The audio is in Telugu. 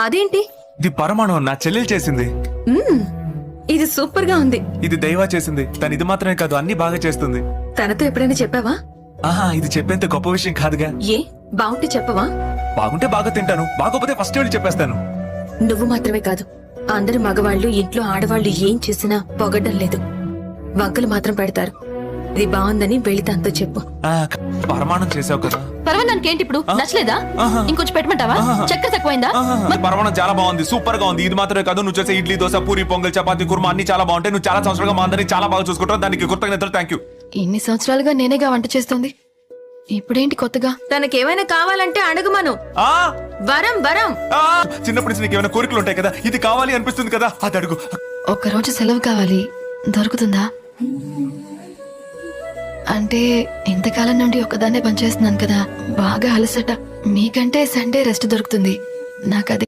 అదేంటి? ఇది పరమాణం నా చెల్లెలు చేసింది. ఇది సూపర్ గా ఉంది. ఇది దైవా చేసింది. తను ఇది మాత్రమే కాదు, అన్ని బాగా చేస్తుంది. తనతో ఎప్పుడైనా చెప్పావా? ఆహా, ఇది చెప్పేంత గొప్ప విషయం కాదుగా. ఏ బాగుంటే చెప్పవా? బాగుంటే బాగా తింటాను, బాగోపోతే ఫస్ట్ వెళ్ళి చెప్పేస్తాను. నువ్వు మాత్రమే కాదు, అందరు మగవాళ్ళు ఇంట్లో ఆడవాళ్లు ఏం చేసినా పొగడ్డం లేదు, వంకలు మాత్రం పెడతారు. ఇది బాగుందని వెళ్ళి తనతో చెప్పు. పరమాణం చేసావు కదా. పర్వాలేదానికి ఏంటి ఇప్పుడు? నచ్చలేదా? ఇంకొంచెం పెట్టమంటావా? చక్కెర తక్కువైందా? పరమాణం చాలా బాగుంది, సూపర్ గా ఉంది. ఇది మాత్రమే కాదు, నువ్వు చేసే ఇడ్లీ, దోశ, పూరి, పొంగల్, చపాతీ, కుర్మా అన్ని చాలా బాగుంటాయి. నువ్వు చాలా సంవత్సరాలుగా మా అందరినీ చాలా బాగా చూసుకుంటావు. దానికి కృతజ్ఞతలు. Thank you. ఇన్ని సంవత్సరాలుగా నేనేగా వంట చేస్తుంది, ఇప్పుడేంటి కొత్తగా? తనకేమైనా కావాలంటే అడుగుమను. వరం వరం. చిన్నప్పటి నుంచి నీకు ఏమైనా కోరికలు ఉంటాయి కదా, ఇది కావాలి అనిపిస్తుంది కదా, అది అడుగు. ఒక్కరోజు సెలవు కావాలి, దొరుకుతుందా? అంటే ఇంతకాలం నుండి ఒక్కదాన్నే పనిచేస్తున్నాను కదా, బాగా అలసట. మీకంటే సండే రెస్ట్ దొరుకుతుంది, నాకు అది